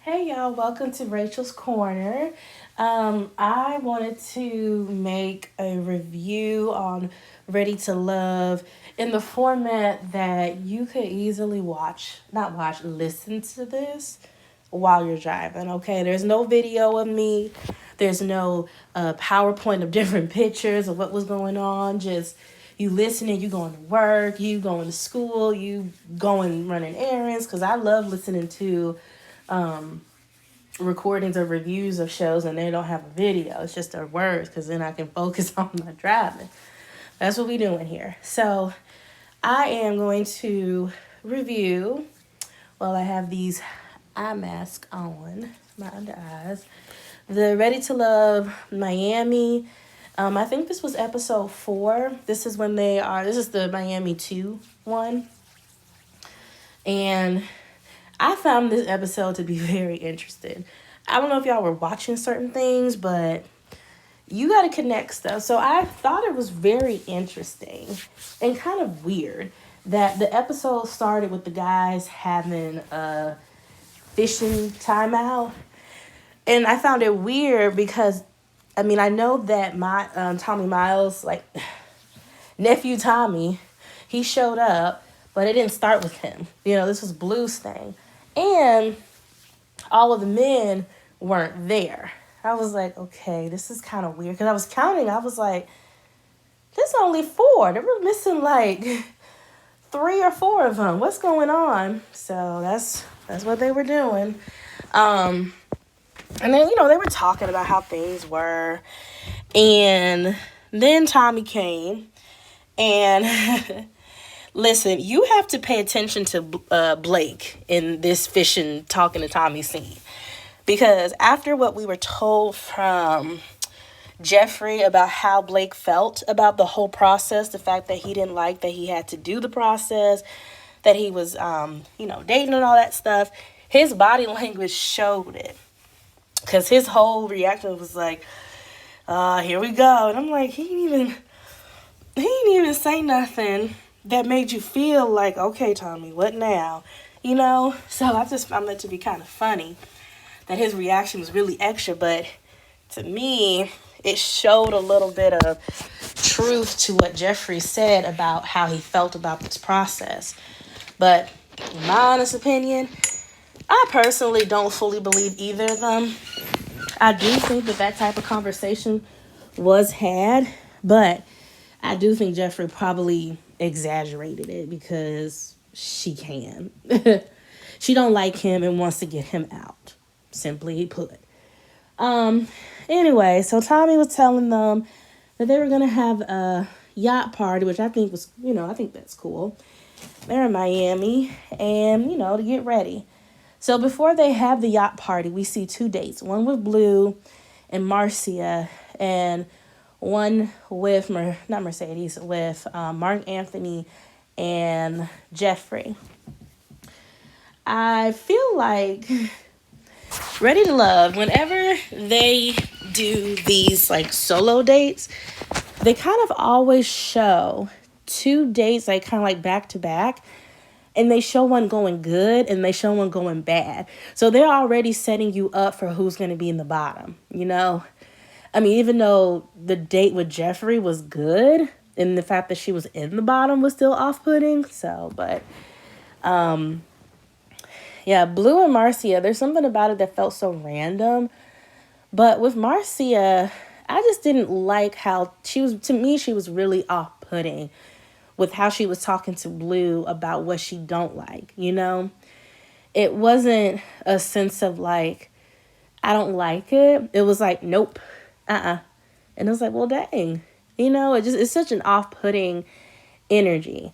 Hey y'all, welcome to Rachel's Corner. I wanted to make a review on Ready to Love in the format that you could easily listen to this while you're driving, okay? There's no video of me, there's no PowerPoint of different pictures of what was going on, just you listening, you going to work, you going to school, you going running errands, because I love listening to recordings or reviews of shows and they don't have a video. It's just their words because then I can focus on my driving. That's what we doing here. So I am going to review while I have these eye masks on, my under eyes, the Ready to Love Miami. I think this was episode 4. This is the Miami 2 one. And I found this episode to be very interesting. I don't know if y'all were watching certain things, but you got to connect stuff. So I thought it was very interesting and kind of weird that the episode started with the guys having a fishing timeout. And I found it weird because, I know that my Tommy Miles, nephew Tommy, he showed up, but it didn't start with him. This was Blue's thing. And all of the men weren't there. I was like, okay, this is kind of weird. Because I was counting. I was like, there's only 4. They were missing 3 or 4 of them. What's going on? So that's what they were doing. And then, they were talking about how things were. And then Tommy came. And listen, you have to pay attention to Blake in this fishing talking to Tommy scene. Because after what we were told from Jeffrey about how Blake felt about the whole process, the fact that he didn't like that he had to do the process, that he was, dating and all that stuff, his body language showed it. Because his whole reaction was like, here we go. And I'm like, he didn't even say nothing that made you feel like, okay, Tommy, what now? So I just found that to be kind of funny that his reaction was really extra, but to me, it showed a little bit of truth to what Jeffrey said about how he felt about this process. But in my honest opinion, I personally don't fully believe either of them. I do think that type of conversation was had, but I do think Jeffrey probably exaggerated it because she can. She don't like him and wants to get him out, simply put. Anyway, so Tommy was telling them that they were going to have a yacht party, which I think was, I think that's cool. They're in Miami and, to get ready. So before they have the yacht party, we see 2 dates, one with Blue and Marcia, and one with, not Mercedes, with Marc Anthony and Jeffrey. I feel like Ready to Love, whenever they do these solo dates, they kind of always show 2 dates kind of back to back, and they show one going good and they show one going bad. So they're already setting you up for who's going to be in the bottom, even though the date with Jeffrey was good and the fact that she was in the bottom was still off-putting. So, but, yeah, Blue and Marcia, there's something about it that felt so random. But with Marcia, I just didn't like how she was really off-putting with how she was talking to Blue about what she don't like, It wasn't a sense of I don't like it. It was nope, And it was well, dang, it's such an off-putting energy.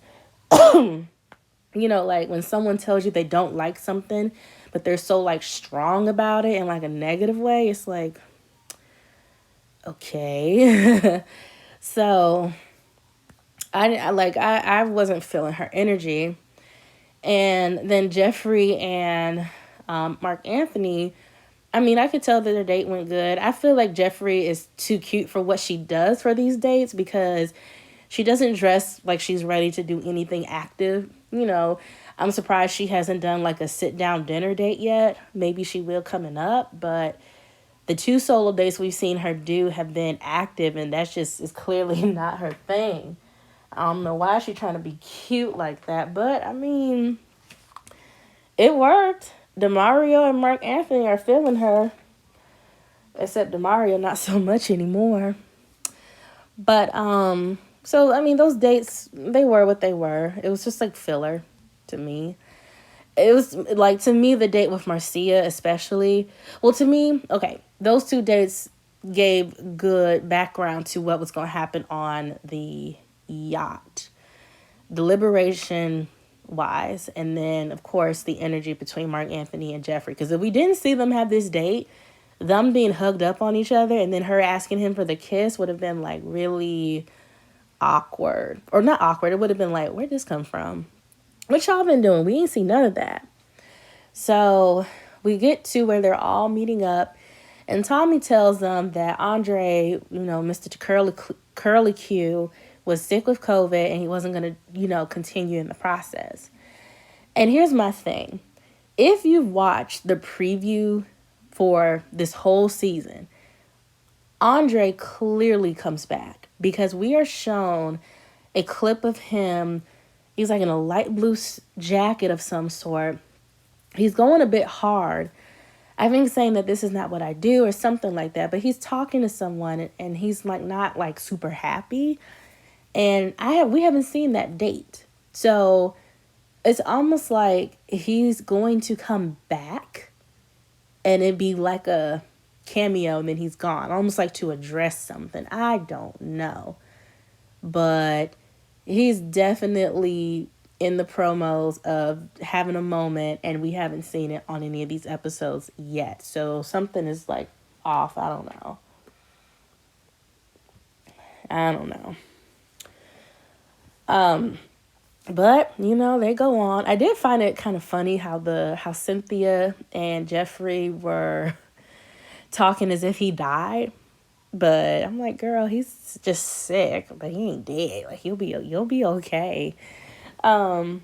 When someone tells you they don't like something, but they're so strong about it in a negative way, it's okay. So I wasn't feeling her energy. And then Jeffrey and Marc Anthony, I could tell that their date went good. I feel like Jeffrey is too cute for what she does for these dates because she doesn't dress like she's ready to do anything active. I'm surprised she hasn't done like a sit down dinner date yet. Maybe she will coming up, but the two solo dates we've seen her do have been active, and that's just is clearly not her thing. I don't know why she's trying to be cute like that, but I mean, it worked. Demario and Mark Anthony are feeling her, except Demario not so much anymore. But so I mean, those dates, they were what they were. It was just like filler to me. It was like, to me, the date with Marcia especially. Well, to me, okay, those two dates gave good background to what was going to happen on the yacht, deliberation wise, and then of course the energy between Mark Anthony and Jeffrey. Because if we didn't see them have this date, them being hugged up on each other, and then her asking him for the kiss would have been like really awkward, or not awkward. It would have been like, where'd this come from? What y'all been doing? We ain't see none of that. So we get to where they're all meeting up, and Tommy tells them that Andre, Mr. Curly Q, was sick with COVID and he wasn't going to, continue in the process. And here's my thing. If you've watched the preview for this whole season, Andre clearly comes back, because we are shown a clip of him. He's like in a light blue jacket of some sort. He's going a bit hard. I think saying that this is not what I do or something like that. But he's talking to someone, and he's like not like super happy. And we haven't seen that date. So it's almost like he's going to come back and it'd be like a cameo and then he's gone. Almost like to address something. I don't know. But he's definitely in the promos of having a moment, and we haven't seen it on any of these episodes yet. So something is like off. I don't know. But they go on. I did find it kind of funny how Cynthia and Jeffrey were talking as if he died. But I'm like, girl, he's just sick, but he ain't dead. Like, you'll be okay. So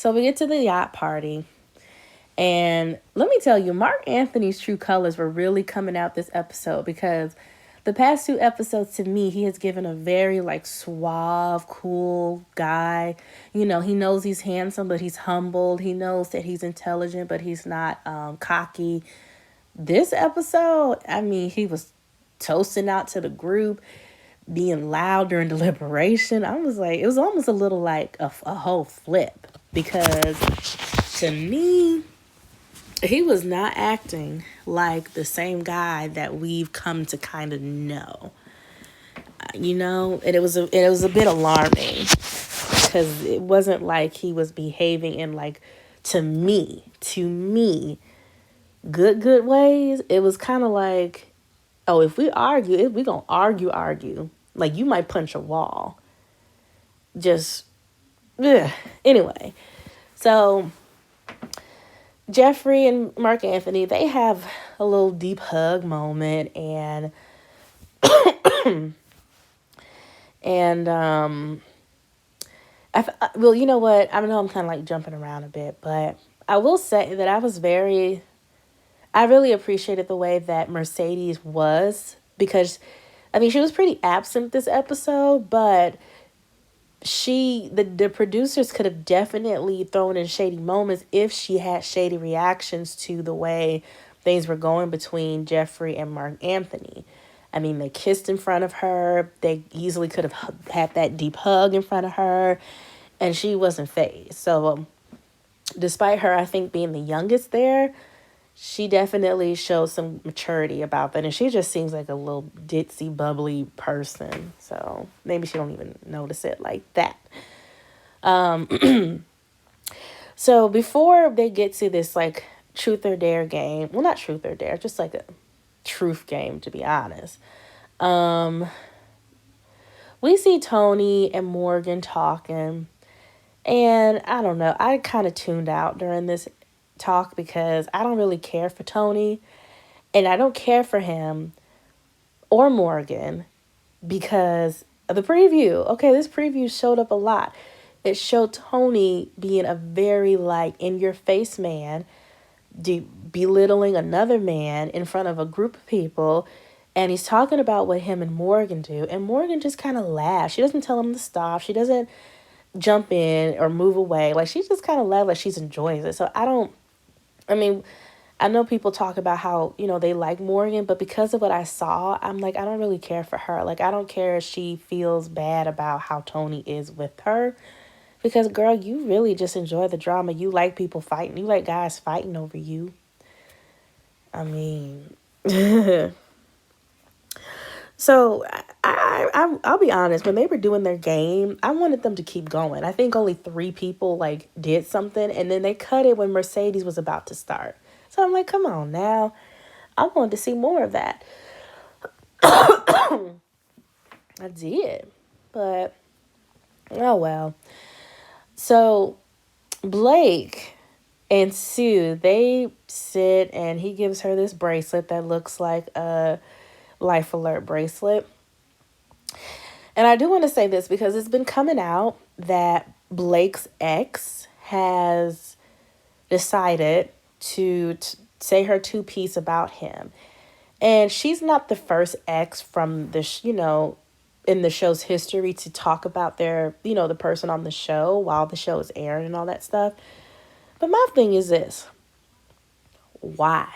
we get to the yacht party, and let me tell you, Mark Anthony's true colors were really coming out this episode, because the past two episodes, to me, he has given a very like suave, cool guy. He knows he's handsome, but he's humbled. He knows that he's intelligent, but he's not cocky. This episode, I mean, he was toasting out to the group, being loud during deliberation. I was like, it was almost a little like a whole flip, because to me, he was not acting like the same guy that we've come to kind of know. And it was a bit alarming, because it wasn't like he was behaving in like, to me, good ways. It was kind of like, oh, if we argue, we gonna argue. Like, you might punch a wall. Just, ugh. Anyway. So, Jeffrey and Mark Anthony, they have a little deep hug moment, and well, you know what? I know I'm kind of like jumping around a bit, but I will say that I really appreciated the way that Mercedes was, because, I mean, she was pretty absent this episode, but the producers could have definitely thrown in shady moments if she had shady reactions to the way things were going between Jeffrey and Mark Anthony. I mean, they kissed in front of her. They easily could have had that deep hug in front of her, and she wasn't fazed. So despite her, I think, being the youngest there, she definitely shows some maturity about that. And she just seems like a little ditzy, bubbly person. So maybe she don't even notice it like that. So before they get to this like truth or dare game, well, not truth or dare, just like a truth game, to be honest. We see Tony and Morgan talking. And I don't know, I kind of tuned out during this talk, because I don't really care for Tony, and I don't care for him or Morgan because of the preview. Okay, this preview showed up a lot. it showed Tony being a very like in your face man, belittling another man in front of a group of people. And he's talking about what him and Morgan do. And Morgan just kind of laughs. She doesn't tell him to stop. She doesn't jump in or move away. Like, she just kind of laughs like she's enjoys it. So I mean, I know people talk about how, they like Morgan, but because of what I saw, I'm like, I don't really care for her. Like, I don't care if she feels bad about how Tony is with her. Because, girl, you really just enjoy the drama. You like people fighting. You like guys fighting over you. I mean, so I'll be honest. When they were doing their game, I wanted them to keep going. I think only 3 people like did something, and then they cut it when Mercedes was about to start. So I'm like, come on now. I wanted to see more of that. I did, but oh well. So Blake and Sue, they sit and he gives her this bracelet that looks like a Life Alert bracelet. And I do want to say this because it's been coming out that Blake's ex has decided to say her 2 piece about him. And she's not the first ex from in the show's history to talk about the person on the show while the show is airing and all that stuff. But my thing is this. Why?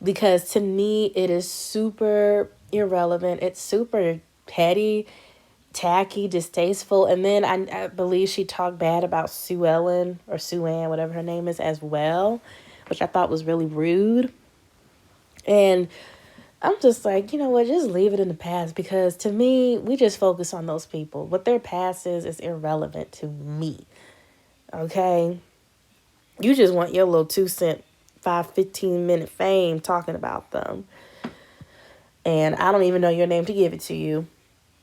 Because to me, it is super irrelevant. It's super petty, tacky, distasteful. And then I believe she talked bad about Sue Ellen or Sue Ann, whatever her name is, as well, which I thought was really rude. And I'm just like, you know what, just leave it in the past, because to me, we just focus on those people. What their past is irrelevant to me. Okay? You just want your little 2-cent, 15-minute fame talking about them. And I don't even know your name to give it to you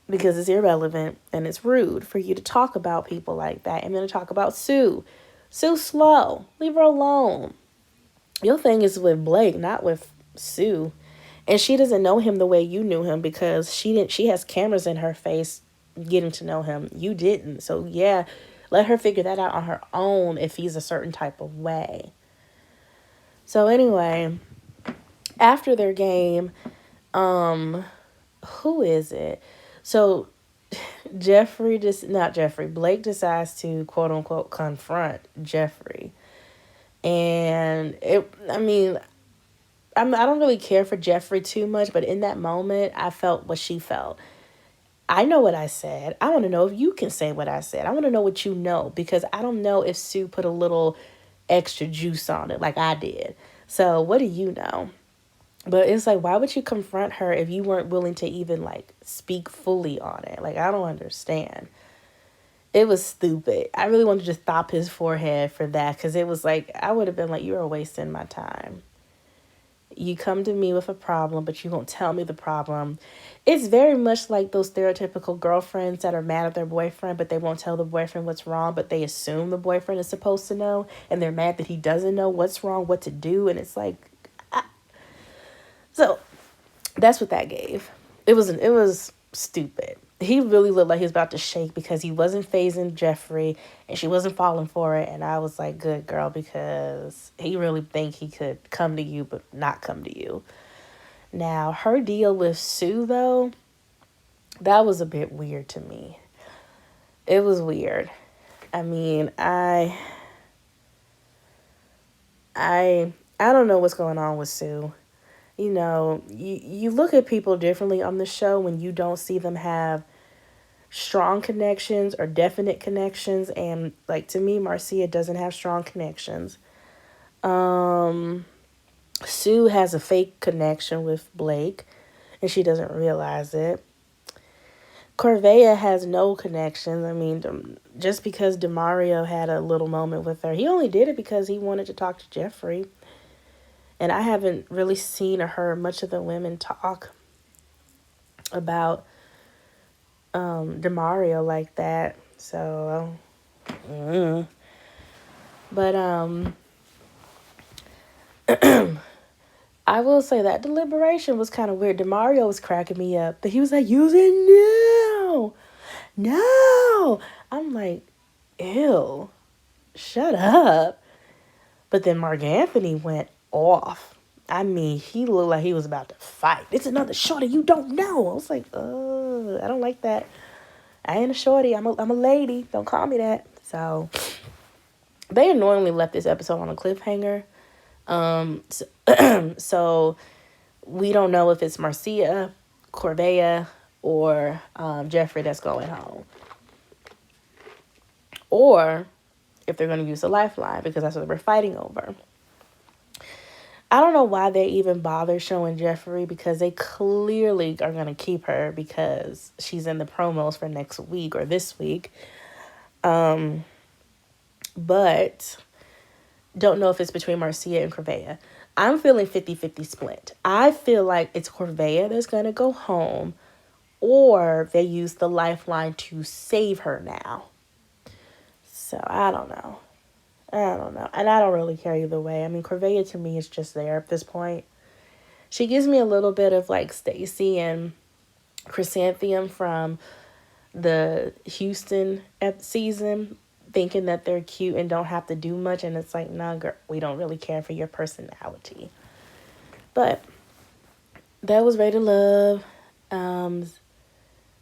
because it's irrelevant and it's rude for you to talk about people like that. I'm going to talk about Sue. Sue slow. Leave her alone. Your thing is with Blake, not with Sue. And she doesn't know him the way you knew him because she has cameras in her face getting to know him. You didn't. So yeah, let her figure that out on her own if he's a certain type of way. So anyway, after their game, who is it? So Blake decides to quote unquote confront Jeffrey. And I don't really care for Jeffrey too much, but in that moment, I felt what she felt. I know what I said. I want to know if you can say what I said. I want to know what you know, because I don't know if Sue put a little extra juice on it like I did. So what do you know? But it's like, why would you confront her if you weren't willing to even like speak fully on it? Like, I don't understand. It was stupid. I really wanted to just stop his forehead for that, because it was like, I would have been like, you are wasting my time. You come to me with a problem, but you won't tell me the problem. It's very much like those stereotypical girlfriends that are mad at their boyfriend, but they won't tell the boyfriend what's wrong, but they assume the boyfriend is supposed to know, and they're mad that he doesn't know what's wrong, what to do, and it's like, So that's what that gave. It was stupid. He really looked like he was about to shake because he wasn't phasing Jeffrey and she wasn't falling for it. And I was like, good girl, because he really think he could come to you but not come to you. Now, her deal with Sue, though, that was a bit weird to me. It was weird. I mean, I don't know what's going on with Sue. You look at people differently on the show when you don't see them have strong connections or definite connections. And like, to me, Marcia doesn't have strong connections. Sue has a fake connection with Blake and she doesn't realize it. Corvea has no connections. I mean, just because DeMario had a little moment with her, he only did it because he wanted to talk to Jeffrey. And I haven't really seen or heard much of the women talk about DeMario like that. So, but I will say that deliberation was kind of weird. DeMario was cracking me up, but he was like, "You said no, no." I'm like, ew, shut up. But then Mark Anthony went off. I mean, he looked like he was about to fight. It's another shorty you don't know. I was like, I don't like that. I ain't a shorty. I'm a lady. Don't call me that. So they annoyingly left this episode on a cliffhanger. So we don't know if it's Marcia, Corvea, or Jeffrey that's going home. Or if they're going to use the lifeline, because that's what we're fighting over. I don't know why they even bother showing Jeffrey, because they clearly are going to keep her because she's in the promos for next week or this week. But don't know if it's between Marcia and Corvea. I'm feeling 50-50 split. I feel like it's Corvea that's going to go home, or they use the lifeline to save her now. So I don't know. And I don't really care either way. I mean, Corvea to me is just there at this point. She gives me a little bit of like Stacy and Chrysanthemum from the Houston season, thinking that they're cute and don't have to do much. And it's like, nah, girl, we don't really care for your personality. But that was Rated Love,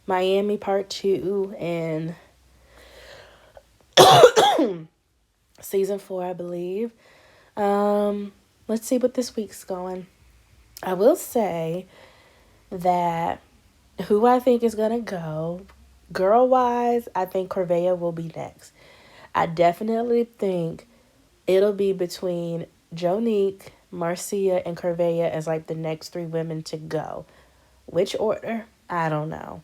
Miami Part 2, and Season 4, I believe. Let's see what this week's going. I will say that who I think is going to go, girl-wise, I think Corvea will be next. I definitely think it'll be between Jonique, Marcia, and Corvea as like the next 3 women to go. Which order? I don't know.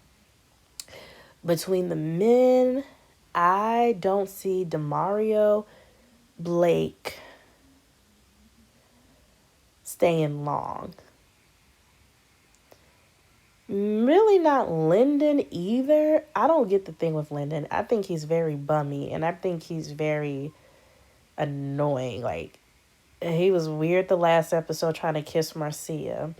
Between the men, I don't see Demario, Blake staying long. Really not Lyndon either. I don't get the thing with Lyndon. I think he's very bummy, and I think he's very annoying. Like, he was weird the last episode trying to kiss Marcia.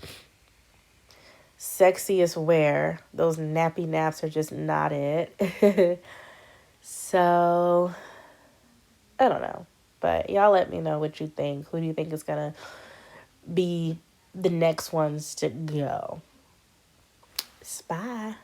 Sexy as where. Those nappy naps are just not it. So, I don't know. But y'all let me know what you think. Who do you think is going to be the next ones to go? Bye.